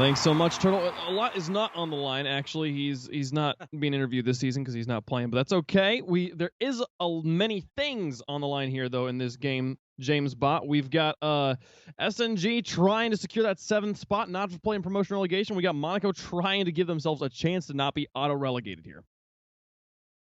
Thanks so much, Turtle. A lot is not on the line. Actually, he's not being interviewed this season because he's not playing, but that's okay. There is many things on the line here though in this game. James Bott, we've got SNG trying to secure that 7th spot, not for playing promotion relegation. We got Monaco trying to give themselves a chance to not be auto relegated here.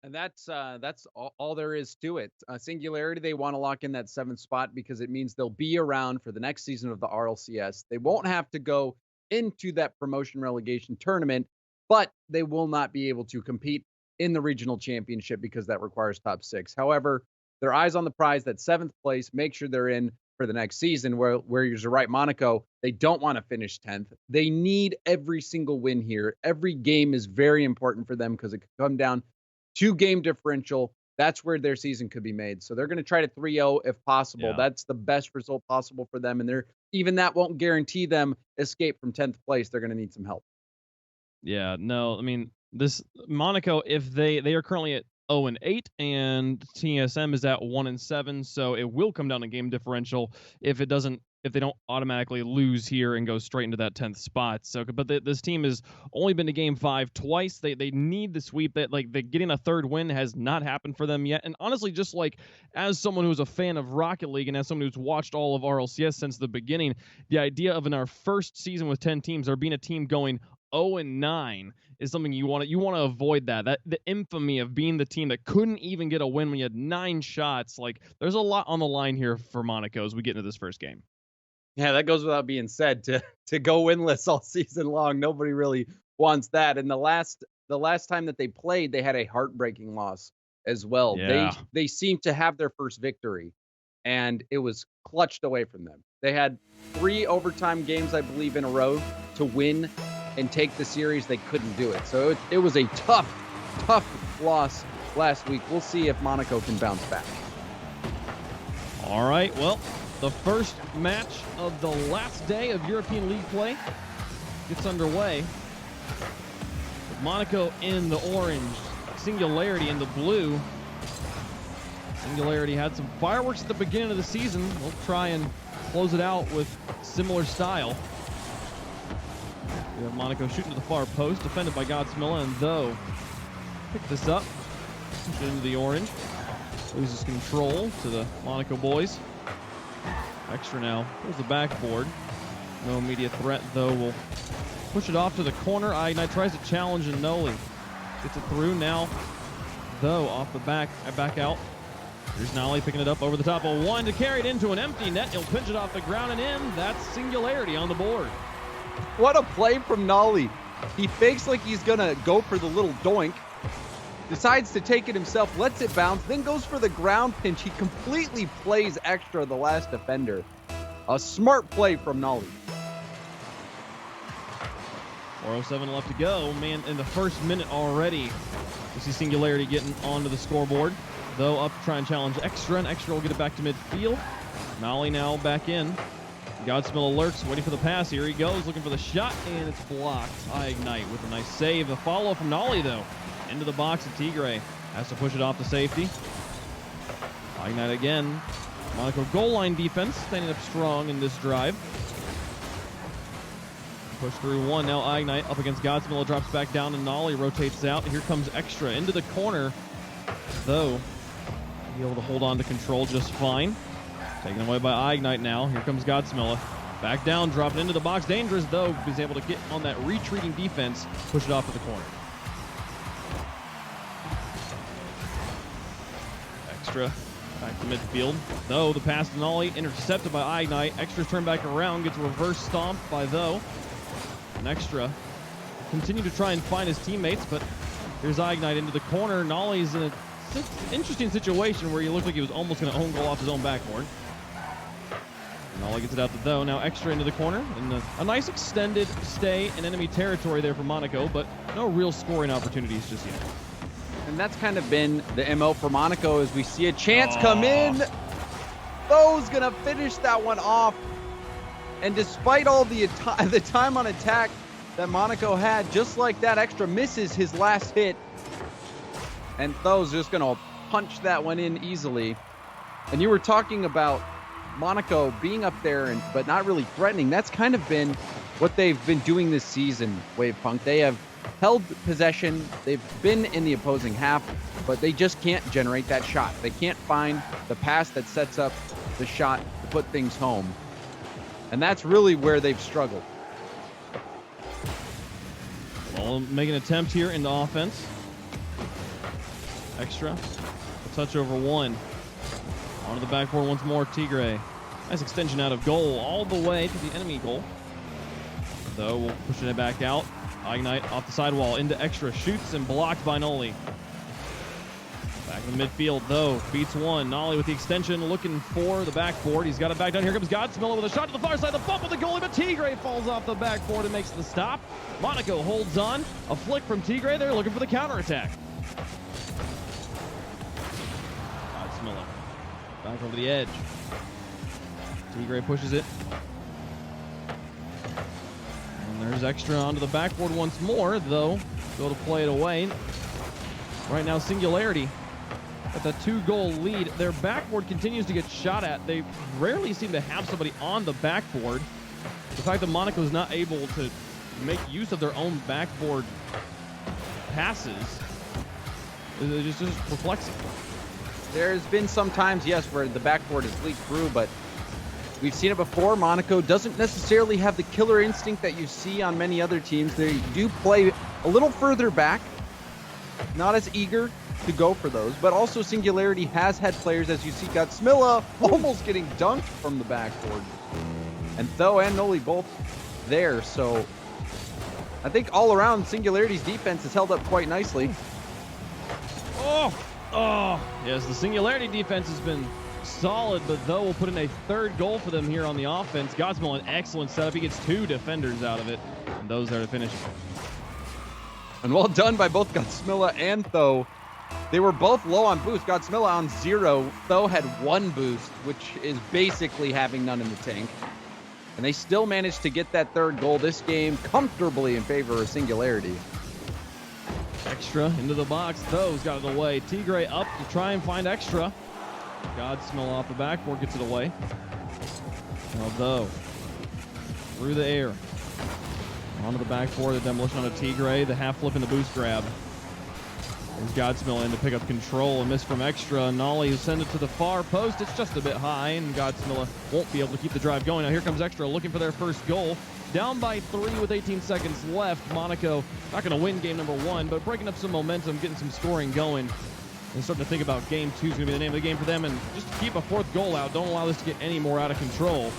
And that's all there is to it. Singularity, they want to lock in that 7th spot because it means they'll be around for the next season of the RLCS. They won't have to go into that promotion relegation tournament, but they will not be able to compete in the regional championship because that requires top 6. However, their eyes on the prize, that 7th place, make sure they're in for the next season where you're right, Monaco, they don't want to finish 10th. They need every single win here. Every game is very important for them because it could come down to game differential. That's where their season could be made. So they're going to try to 3-0 if possible. Yeah. That's the best result possible for them. And even that won't guarantee them escape from 10th place. They're going to need some help. Yeah, no, I mean, this Monaco, if they are currently at 0-8 and TSM is at 1-7, so it will come down to game differential if they don't automatically lose here and go straight into that 10th spot. So, but this team has only been to game 5 twice. They need the sweep. That getting a 3rd win has not happened for them yet. And honestly, just like as someone who's a fan of Rocket League and as someone who's watched all of RLCS since the beginning, the idea of in our first season with 10 teams, there being a team going 0-9 is something you want to avoid. That the infamy of being the team that couldn't even get a win when you had 9 shots. Like, there's a lot on the line here for Monaco as we get into this first game. Yeah, that goes without being said. To go winless all season long, nobody really wants that. And the last time that they played, they had a heartbreaking loss as well. Yeah. They seemed to have their first victory, and it was clutched away from them. They had 3 overtime games, I believe, in a row to win and take the series. They couldn't do it. So it was a tough loss last week. We'll see if Monaco can bounce back. All right, well, the first match of the last day of European League play gets underway. With Monaco in the orange, Singularity in the blue. Singularity had some fireworks at the beginning of the season. They'll try and close it out with similar style. We have Monaco shooting to the far post, defended by Godsmilla, and though pick this up, push it into the orange. Loses control to the Monaco boys. Extra now. There's the backboard. No immediate threat, though. We'll push it off to the corner. Ignite tries to challenge, and Noli gets it through now. Though, off the back out. Here's Noli picking it up over the top of one to carry it into an empty net. He'll pinch it off the ground and in. That's Singularity on the board. What a play from Noli. He fakes like he's going to go for the little doink. Decides to take it himself, lets it bounce, then goes for the ground pinch. He completely plays extra the last defender. A smart play from Noli. 4:07 left to go. Man, in the first minute already, we see Singularity getting onto the scoreboard. Though up to try and challenge Extra, and Extra will get it back to midfield. Noli now back in. Godsmill lurks, waiting for the pass. Here he goes, looking for the shot, and it's blocked. Ignite with a nice save. A follow from Noli, though. Into the box, and Tigre has to push it off to safety. Ignite again. Monaco goal line defense, standing up strong in this drive. Push through one, now Ignite up against Godsmill, drops back down, and Noli rotates out. Here comes Extra into the corner, though be able to hold on to control just fine. Taken away by Ignite now. Here comes Godsmilla. Back down, dropping into the box. Dangerous, though, is able to get on that retreating defense, push it off to the corner. Extra back to midfield. Though the pass to Noli intercepted by Ignite. Extra's turned back around, gets reverse stomped by Though. And Extra continue to try and find his teammates, but here's Ignite into the corner. Nolly's in an interesting situation where he looked like he was almost going to own goal off his own backboard. Nolly gets it out to Though. Now Extra into the corner. And a nice extended stay in enemy territory there for Monaco, but no real scoring opportunities just yet. And that's kind of been the MO for Monaco as we see a chance come in. Though's going to finish that one off. And despite all the time on attack that Monaco had, just like that, Extra misses his last hit. And Though's just going to punch that one in easily. And you were talking about Monaco being up there but not really threatening. That's kind of been what they've been doing this season, Wavepunk. They have held possession. They've been in the opposing half, but they just can't generate that shot. They can't find the pass that sets up the shot to put things home. And that's really where they've struggled. Well, make an attempt here into offense. Extra. A touch over one. Onto the backboard once more, Tigre. Nice extension out of goal all the way to the enemy goal. Though we're pushing it back out. Ignite off the sidewall into Extra. Shoots and blocked by Nolly. Back in the midfield, though. Beats one. Nolly with the extension, looking for the backboard. He's got it back down. Here comes Godsmiller with a shot to the far side. The bump of the goalie, but Tigre falls off the backboard and makes the stop. Monaco holds on. A flick from Tigre. They're looking for the counterattack. Godsmiller back over the edge. Tigre pushes it. And there's Extra onto the backboard once more, though. Go to play it away. Right now, Singularity at the 2-goal lead. Their backboard continues to get shot at. They rarely seem to have somebody on the backboard. The fact that Monaco is not able to make use of their own backboard passes is just perplexing. There's been some times, yes, where the backboard has leaked through, but we've seen it before. Monaco doesn't necessarily have the killer instinct that you see on many other teams. They do play a little further back, not as eager to go for those, but also Singularity has had players, as you see, Godsmilla almost getting dunked from the backboard. And Tho and Noli both there, so I think all around Singularity's defense has held up quite nicely. Oh, yes, the Singularity defense has been solid, but Tho will put in a 3rd goal for them here on the offense. Godsmill, an excellent setup. He gets 2 defenders out of it, and those are to finish. And well done by both Godsmilla and Tho. They were both low on boost. Godsmilla on 0. Tho had 1 boost, which is basically having none in the tank. And they still managed to get that 3rd goal this game comfortably in favor of Singularity. Extra into the box. Tho's got it away. Tigre up to try and find Extra. Godsmill off the backboard gets it away. Now Tho through the air. Onto the backboard, the demolition on a Tigre, the half flip and the boost grab. There's Godsmill in to pick up control. A miss from Extra. Nolly send it to the far post. It's just a bit high, and Godsmill won't be able to keep the drive going. Now here comes Extra looking for their first goal. Down by 3 with 18 seconds left. Monaco not going to win game number 1, but breaking up some momentum, getting some scoring going. And starting to think about game 2 is going to be the name of the game for them. And just to keep a 4th goal out, don't allow this to get any more out of control.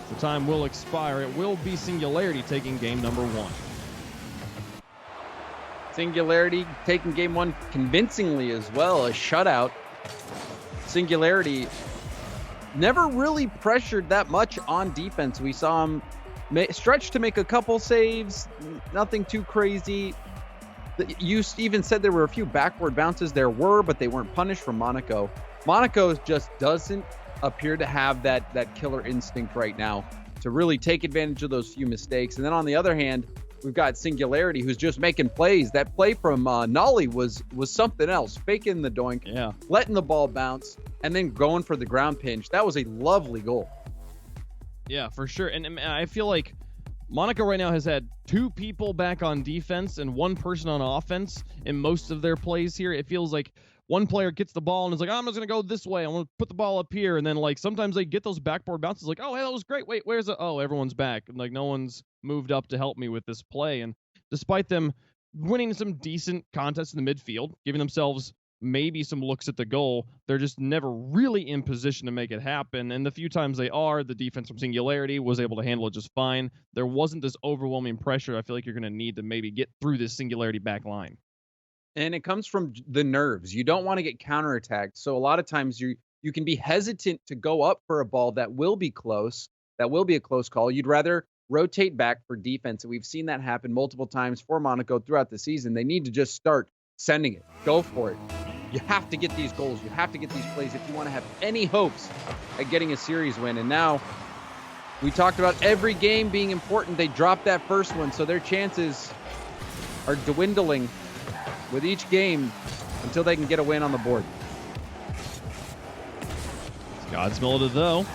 The time will expire. It will be Singularity taking game number 1. Singularity taking game 1 convincingly as well. A shutout. Singularity never really pressured that much on defense. We saw him stretch to make a couple saves. Nothing too crazy. You even said there were a few backward bounces. There were, but they weren't punished from Monaco. Monaco just doesn't appear to have that killer instinct right now to really take advantage of those few mistakes. And then on the other hand, we've got Singularity, who's just making plays. That play from Nolly was something else. Faking the doink, letting the ball bounce, and then going for the ground pinch. That was a lovely goal. Yeah, for sure. And I feel like Monaco right now has had 2 people back on defense and 1 person on offense in most of their plays here. It feels like one player gets the ball and is like, I'm just going to go this way. I'm going to put the ball up here. And then, like, sometimes they get those backboard bounces like, oh, hey, that was great. Wait, where's it? Oh, everyone's back. And, like, no one's moved up to help me with this play. And despite them winning some decent contests in the midfield, giving themselves maybe some looks at the goal, they're just never really in position to make it happen. And the few times they are, the defense from Singularity was able to handle it just fine. There wasn't this overwhelming pressure I feel like you're going to need to maybe get through this Singularity back line. And it comes from the nerves. You don't want to get counterattacked. So a lot of times you can be hesitant to go up for a ball that will be close, that will be a close call. You'd rather rotate back for defense. And we've seen that happen multiple times for Monaco throughout the season. They need to just start sending it. Go for it. You have to get these goals. You have to get these plays if you want to have any hopes at getting a series win. And now we talked about every game being important. They dropped that first one, so their chances are dwindling with each game until they can get a win on the board. Godsmill to Tho.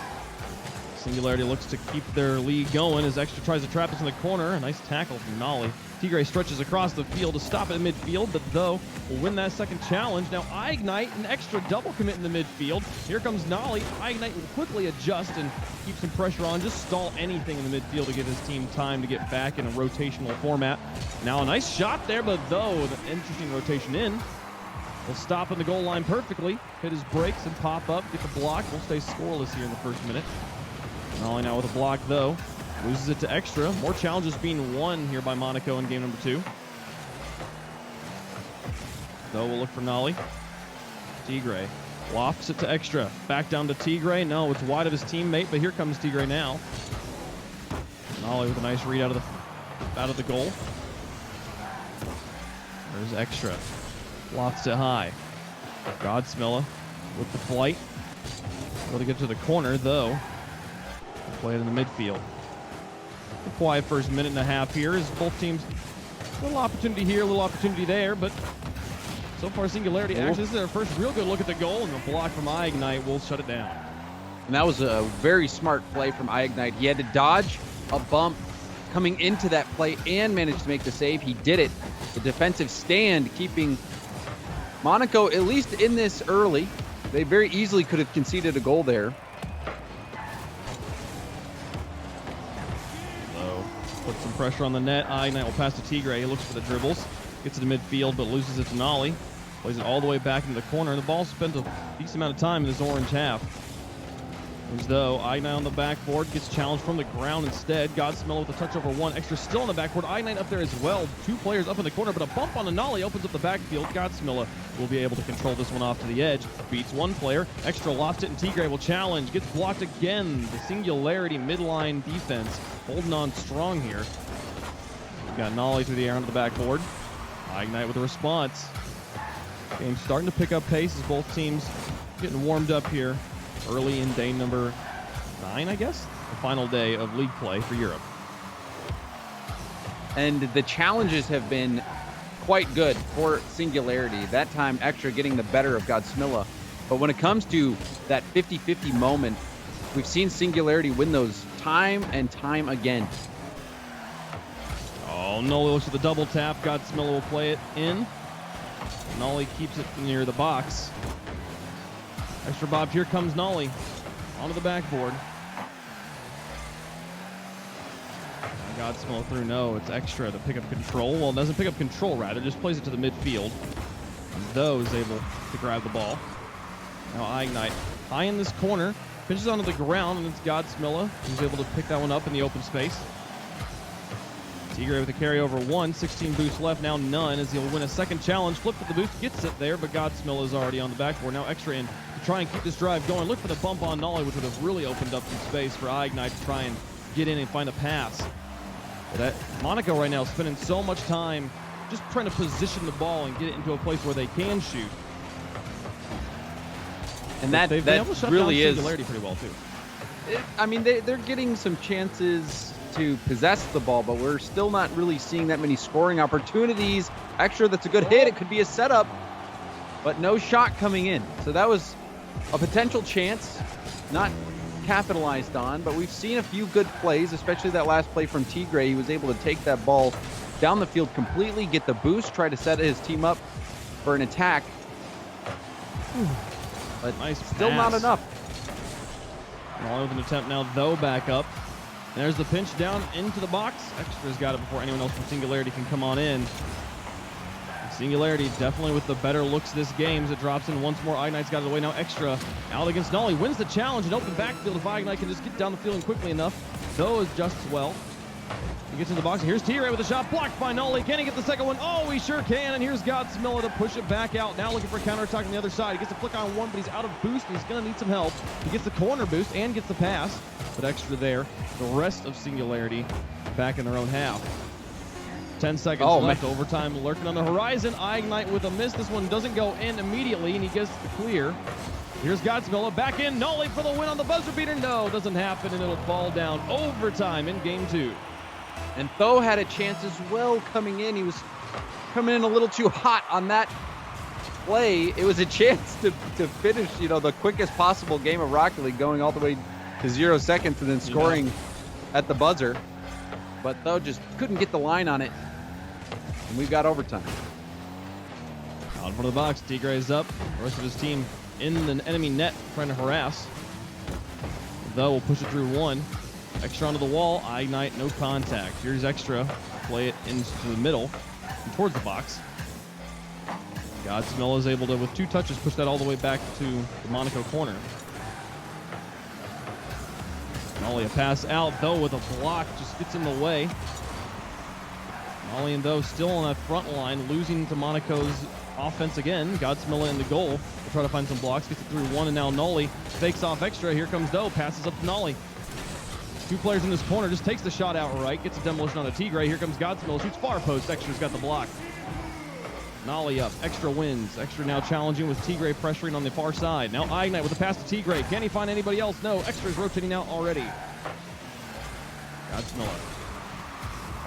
Singularity looks to keep their lead going as Extra tries to trap us in the corner. A nice tackle from Nolly. Tigre stretches across the field to stop it in midfield, but though will win that second challenge. Now iGnite, an extra double commit in the midfield. Here comes Nolly. iGnite will quickly adjust and keep some pressure on, just stall anything in the midfield to give his team time to get back in a rotational format. Now a nice shot there, but though, the interesting rotation in. Will stop in the goal line perfectly, hit his brakes and pop up, get the block. We'll stay scoreless here in the first minute. Nolly now with a block though. Loses it to Extra. More challenges being won here by Monaco in game number 2. Though we'll look for Nolly. Tigre lofts it to Extra. Back down to Tigre. No, it's wide of his teammate, but here comes Tigre now. Nolly with a nice read out of the goal. There's Extra. Lofts it high. Godsmilla with the flight. Able to get to the corner though. Play it in the midfield. A quiet first minute and a half here as both teams, a little opportunity here, a little opportunity there, but so far Singularity actually, this is their first real good look at the goal, and the block from iGnite will shut it down. And that was a very smart play from iGnite. He had to dodge a bump coming into that play and managed to make the save. He did it. The defensive stand keeping Monaco at least in this early. They very easily could have conceded a goal there. Put some pressure on the net. iGnite will pass to Tigre. He looks for the dribbles. Gets it to midfield, but loses it to Nolly. Plays it all the way back into the corner. And the ball spent a decent amount of time in this orange half. As though iGnite on the backboard gets challenged from the ground instead. Godsmilla with a touch over one. Extra still on the backboard. iGnite up there as well. 2 players up in the corner, but a bump on the Nolly opens up the backfield. Godsmilla will be able to control this one off to the edge. Beats 1 player. Extra lost it, and Tigre will challenge. Gets blocked again. The Singularity midline defense holding on strong here. We've got Nolly through the air onto the backboard. iGnite with a response. Game starting to pick up pace as both teams getting warmed up here early in day number 9, I guess? The final day of league play for Europe. And the challenges have been quite good for Singularity. That time, Extra getting the better of Godsmilla. But when it comes to that 50-50 moment, we've seen Singularity win those time and time again. Oh, Nolly looks at the double tap. Godsmilla will play it in. Nolly keeps it near the box. Extra bob, here comes Nolly onto the backboard. Godsmilla through, no, it's Extra to pick up control. Well, it doesn't pick up control, rather, just plays it to the midfield. And Though is able to grab the ball. Now iGnite high in this corner, pitches onto the ground, and it's Godsmilla who's able to pick that one up in the open space. Tigre with a carry over 1, 16 boosts left, now none, as he'll win a second challenge. Flip with the boost, gets it there, but Godsmilla is already on the backboard. Now Extra in to try and keep this drive going. Look for the bump on Nolly, which would have really opened up some space for iGnite to try and get in and find a pass. But Monaco right now is spending so much time just trying to position the ball and get it into a place where they can shoot. And that really is Singularity pretty well too. I mean, they're getting some chances to possess the ball, but we're still not really seeing that many scoring opportunities. Extra, that's a good hit. It could be a setup, but no shot coming in. So that was a potential chance, not capitalized on, but we've seen a few good plays, especially that last play from Tigre. He was able to take that ball down the field completely, get the boost, try to set his team up for an attack. But nice still pass. not enough. Nolly with an attempt now, though, back up. There's the pinch down into the box. Extra's got it before anyone else from Singularity can come on in. Singularity definitely with the better looks this game as it drops in once more. iGnite's got it away now. Extra out against Nolly. Wins the challenge and open backfield if iGnite can just get down the field quickly enough. Though adjusts well. He gets in the box. Here's Tigre with a shot blocked by Nolly. Can he get the second one? Oh, he sure can. And here's Godsmilla to push it back out. Now looking for a counterattack on the other side. He gets a flick on one, but he's out of boost, and he's going to need some help. He gets the corner boost and gets the pass, but Extra there. The rest of Singularity back in their own half. 10 seconds left. Man. Overtime lurking on the horizon. iGnite with a miss. This one doesn't go in immediately, and he gets the clear. Here's Godsmilla back in. Nolly for the win on the buzzer beater. No, doesn't happen, and it'll fall down. Overtime in game 2. And Tho had a chance as well coming in. He was coming in a little too hot on that play. It was a chance to finish, the quickest possible game of Rocket League, going all the way to 0 seconds and then scoring at the buzzer. But though just couldn't get the line on it. And we've got overtime. Out in front of the box, Tigre's up. The rest of his team in the enemy net trying to harass. Though we'll push it through one. Extra onto the wall. Ignite, no contact. Here's Extra. Play it into the middle and towards the box. Godsmill is able to, with 2 touches, push that all the way back to the Monaco corner. Nolly a pass out, though, with a block. Just gets in the way. Nolly and Though still on that front line, losing to Monaco's offense again. Godsmill in the goal. We'll try to find some blocks. Gets it through one, and now Nolly fakes off Extra. Here comes Though. Passes up to Nolly. 2 players in this corner. Just takes the shot outright. Gets a demolition on a Tigre. Here comes Godsmill. Shoots far post. Extra's got the block. Nolly up. Extra wins. Extra now challenging with Tigre pressuring on the far side. Now Ignite with a pass to Tigre. Can he find anybody else? No. Extra's rotating out already. Godsmill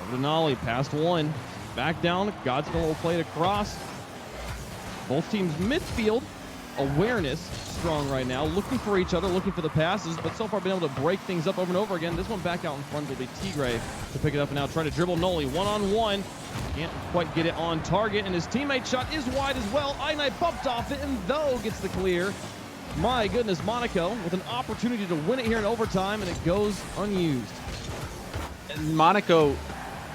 over to Nolly. Past one. Back down. Godsmill will play it across. Both teams midfield. Awareness strong right now. Looking for each other. Looking for the passes. But so far been able to break things up over and over again. This one back out in front will be Tigre to pick it up and now try to dribble Nolly. One-on-one. Can't quite get it on target, and his teammate shot is wide as well. Ignite bumped off it, and Though gets the clear. My goodness, Monaco with an opportunity to win it here in overtime, and it goes unused. And Monaco,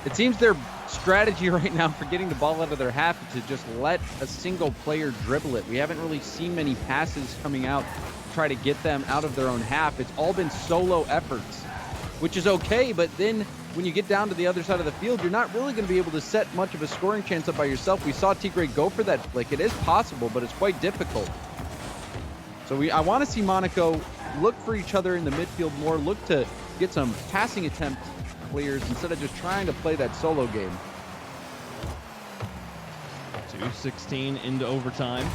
it seems their strategy right now for getting the ball out of their half is to just let a single player dribble it. We haven't really seen many passes coming out to try to get them out of their own half. It's all been solo efforts, which is okay, but then when you get down to the other side of the field, you're not really going to be able to set much of a scoring chance up by yourself. We saw Tigre go for that flick. It is possible, but it's quite difficult. So I want to see Monaco look for each other in the midfield more, look to get some passing attempt clears instead of just trying to play that solo game. 2:16 into overtime.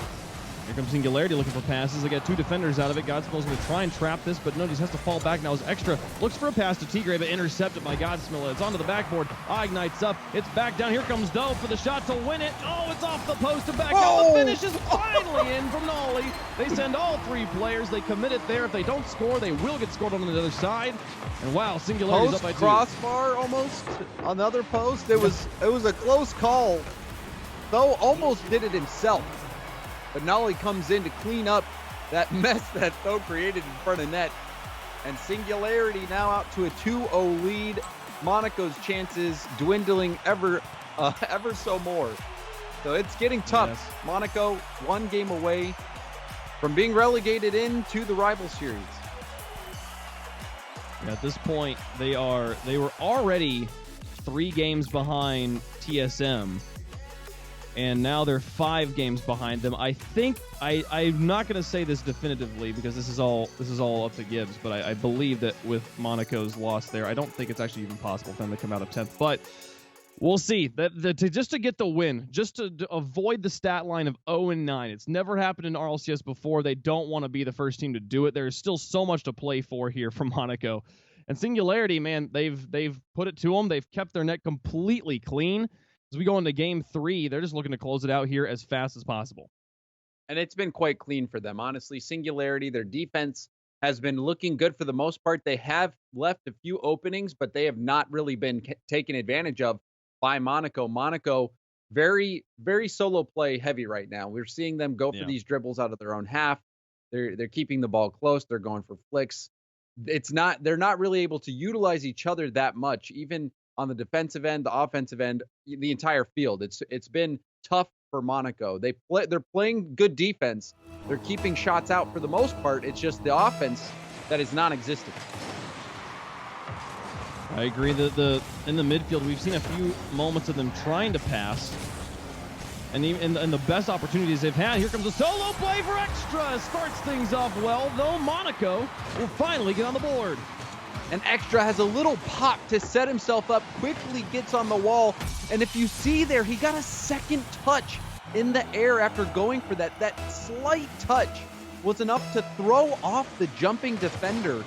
Here comes Singularity looking for passes. They got 2 defenders out of it. Godsmill's going to try and trap this, but no, he just has to fall back. Now his Extra looks for a pass to Tigre, but intercepted by Godsmill. It's onto the backboard. Ignites up. It's back down. Here comes Though for the shot to win it. Oh, it's off the post and back out. The finish is finally in from Nolly. They send all 3 players. They commit it there. If they don't score, they will get scored on the other side. And wow, Singularity's up by 2. Crossbar almost on the other post. It was a close call. Though almost did it himself. But Nolly comes in to clean up that mess that Though created in front of net. And Singularity now out to a 2-0 lead. Monaco's chances dwindling ever so more. So it's getting tough. Yes. Monaco 1 game away from being relegated into the rival series. At this point, they were already 3 games behind TSM. And now they're 5 games behind them. I think I'm not going to say this definitively because this is all up to Gibbs, but I believe that with Monaco's loss there, I don't think it's actually even possible for them to come out of 10th. But we'll see. Just to get the win, just to avoid the stat line of 0-9. It's never happened in RLCS before. They don't want to be the first team to do it. There's still so much to play for here from Monaco. And Singularity, man, they've put it to them. They've kept their net completely clean. As we go into game 3, they're just looking to close it out here as fast as possible. And it's been quite clean for them. Honestly, Singularity, their defense has been looking good for the most part. They have left a few openings, but they have not really been taken advantage of by Monaco. Monaco, very, very solo play heavy right now. We're seeing them go for these dribbles out of their own half. They're keeping the ball close. They're going for flicks. They're not really able to utilize each other that much, even on the defensive end, the offensive end, the entire field. It's been tough for Monaco. They're playing good defense. They're keeping shots out for the most part. It's just the offense that is non-existent. I agree that in the midfield, we've seen a few moments of them trying to pass. And the best opportunities they've had, here comes a solo play for Extra. Starts things off well, though Monaco will finally get on the board. And Extra has a little pop to set himself up, quickly gets on the wall. And if you see there, he got a second touch in the air after going for that. That slight touch was enough to throw off the jumping defender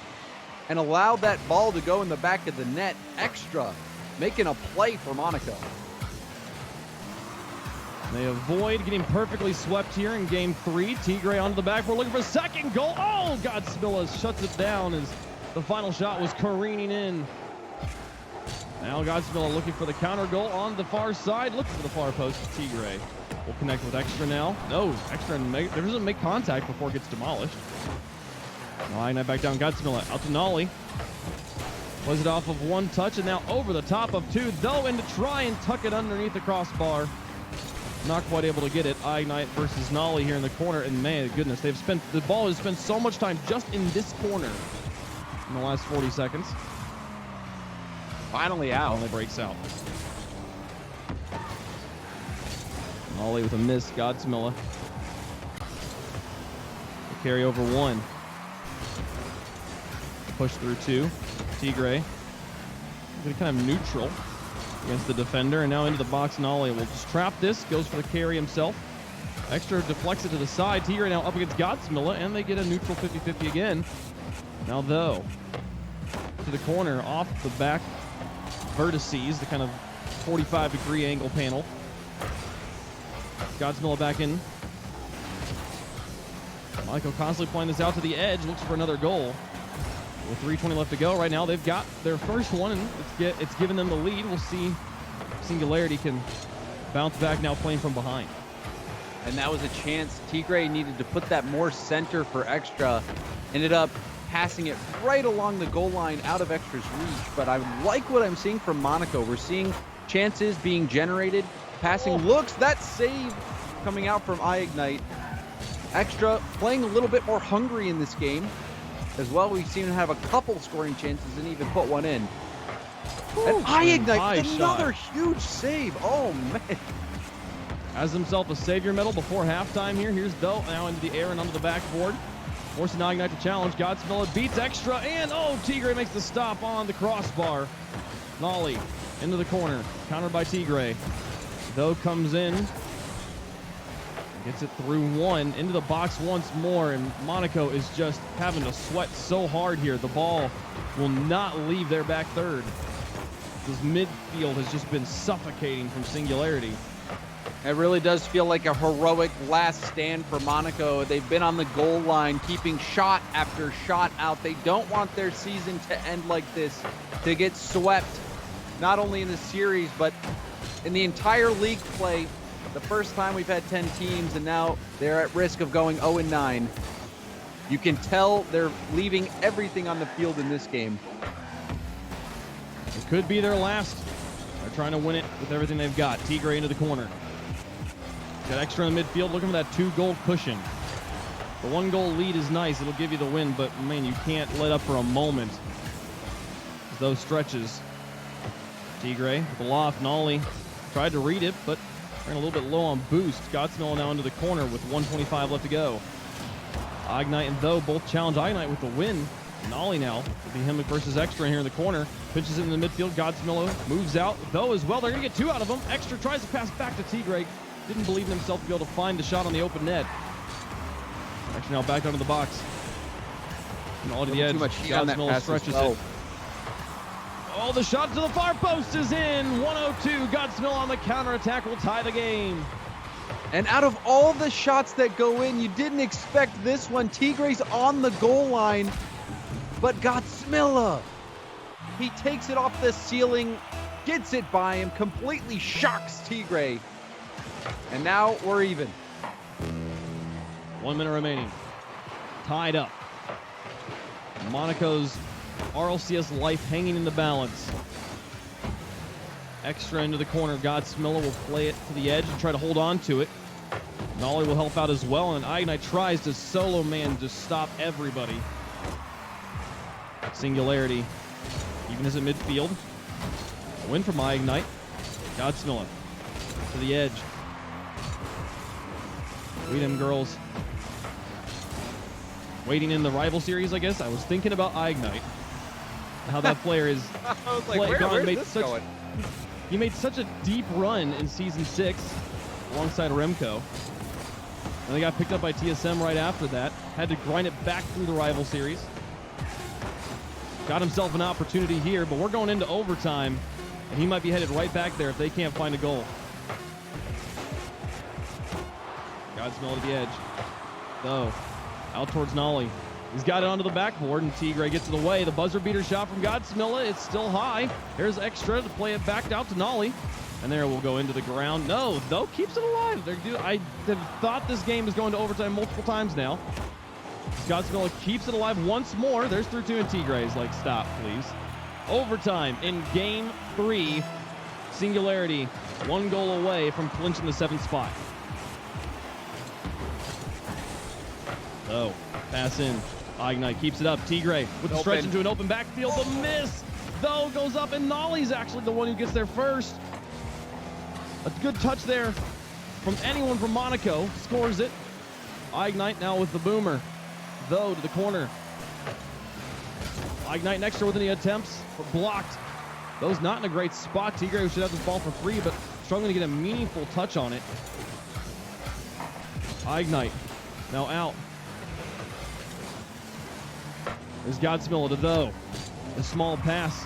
and allow that ball to go in the back of the net. Extra making a play for Monaco. They avoid getting perfectly swept here in game 3. Tigre onto the backboard looking for a second goal. Oh, Godsmill shuts it down as The final shot was careening in. Now Godsmill looking for the counter goal on the far side. Looking for the far post. Tigre will connect with Extra now. No, Extra doesn't make contact before it gets demolished. Line that back down. Godsmill out to Nolly. Was it off of one touch and now over the top of two, though, and to try and tuck it underneath the crossbar. Not quite able to get it. Ignite versus Nolly here in the corner, and man, goodness, the ball has spent so much time just in this corner in the last 40 seconds. Finally out. Finally breaks out. Nolly with a miss. Godsmilla. Carry over one. Push through two. Tigre. Kind of neutral against the defender, and now into the box. Nolly will just trap this. Goes for the carry himself. Extra deflects it to the side. Tigre now up against Godsmilla, and they get a neutral 50-50 again. Now, though, to the corner off the back vertices, the kind of 45-degree angle panel. Godsmilla back in. Monaco constantly playing this out to the edge, looks for another goal. With 3:20 left to go right now, they've got their first one, and it's given them the lead. We'll see if Singularity can bounce back now playing from behind. And that was a chance. Tigre needed to put that more center for Extra. Ended up passing it right along the goal line out of Extra's reach. But I like what I'm seeing from Monaco. We're seeing chances being generated. Passing looks, that save coming out from Ignite. Extra playing a little bit more hungry in this game. As well, we seem to have a couple scoring chances and even put one in. And Ignite with another huge save. Oh, man. Has himself a savior medal before halftime here. Here's Doe now into the air and onto the backboard. Forcing Ignite to challenge. Godsmill beats Extra, and Tigre makes the stop on the crossbar. Nolly into the corner. Countered by Tigre. Doe comes in. Gets it through one, into the box once more, and Monaco is just having to sweat so hard here. The ball will not leave their back third. This midfield has just been suffocating from Singularity. It really does feel like a heroic last stand for Monaco. They've been on the goal line, keeping shot after shot out. They don't want their season to end like this, to get swept, not only in the series, but in the entire league play. The first time we've had 10 teams, and now they're at risk of going 0-9. You can tell they're leaving everything on the field in this game. It could be their last. They're trying to win it with everything they've got. Tigre into the corner. Got Extra in the midfield, looking for that 2-goal cushion. The 1-goal lead is nice. It'll give you the win, but, man, you can't let up for a moment. Those stretches. Tigre with the loft. Nolly tried to read it, but ran a little bit low on boost. Godsmill now into the corner with 1:25 left to go. Ignite and Though both challenge Ignite with the win. Nolly now will be him versus Extra here in the corner. Pitches it in the midfield. Godsmill moves out. Though as well. They're going to get two out of him. Extra tries to pass back to Tigre. Didn't believe in himself to be able to find the shot on the open net. Extra now back onto the box. And all to the edge. Too much heat on that pass stretches it. Oh, the shot to the far post is in. 102. Godsmill on the counterattack will tie the game. And out of all the shots that go in, you didn't expect this one. Tigre's on the goal line, but Godsmilla, he takes it off the ceiling, gets it by him, completely shocks Tigre. And now we're even. 1 minute remaining. Tied up. Monaco's RLCS life hanging in the balance. Extra into the corner. Godsmilla will play it to the edge and try to hold on to it. Nolly will help out as well, and Ignite tries to solo man to stop everybody. Singularity even as at midfield. A win from Ignite. Godsmilla to the edge. We them girls. Waiting in the rival series, I guess. I was thinking about Ignite. How that player is I was like, where's this going? He made such a deep run in Season 6 alongside Remco. And they got picked up by TSM right after that. Had to grind it back through the rival series. Got himself an opportunity here, but we're going into overtime, and he might be headed right back there if they can't find a goal. Godsmill to the edge. Though, out towards Nolly. He's got it onto the backboard, and Tigre gets it away. The buzzer beater shot from Godsmilla. It's still high. Here's Extra to play it back out to Nolly. And there will go into the ground. No, though, keeps it alive. I have thought this game is going to overtime multiple times now. Godsmilla keeps it alive once more. There's 3-2, and Tigre's like, stop, please. Overtime in game 3. Singularity 1 goal away from clinching the 7th spot. Oh, pass in. Ignite keeps it up. Tigre with the stretch into an open backfield. The miss, though, goes up, and Nolly's actually the one who gets there first. A good touch there from anyone from Monaco. Scores it. Ignite now with the boomer. Though to the corner. Ignite next to with any attempts, but blocked. Those not in a great spot. Tigre should have this ball for free, but struggling to get a meaningful touch on it. Ignite now out. There's Godsmilla to Though. A small pass.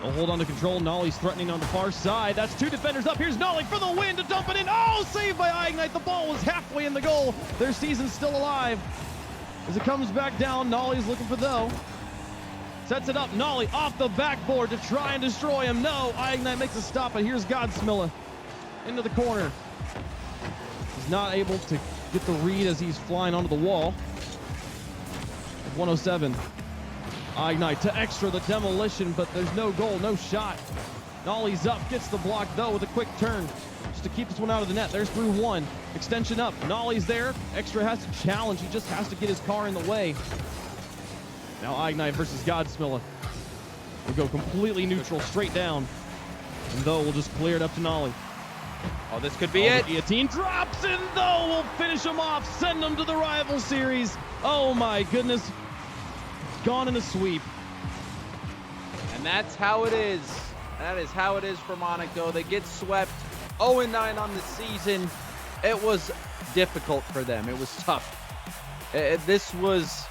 They'll hold on to control. Nolly's threatening on the far side. That's 2 defenders up. Here's Nolly for the win to dump it in. Oh, saved by Ignite. The ball was halfway in the goal. Their season's still alive. As it comes back down, Nolly's looking for Though. Sets it up. Nolly off the backboard to try and destroy him. No, Ignite makes a stop, but here's Godsmilla into the corner. He's not able to get the read as he's flying onto the wall. 107. Ignite to Extra, the demolition, but there's no goal, no shot. Nolly's up, gets the block, though, with a quick turn just to keep this one out of the net. There's through 1. Extension up. Nolly's there. Extra has to challenge. He just has to get his car in the way. Now Ignite versus Godsmilla. We'll go completely neutral, straight down. And Though will just clear it up to Nolly. Oh, this could be it. The guillotine drops, and Though will finish him off, send him to the rival series. Oh my goodness. Gone in a sweep. And that's how it is. That is how it is for Monaco. They get swept 0-9 on the season. It was difficult for them. It was tough. This was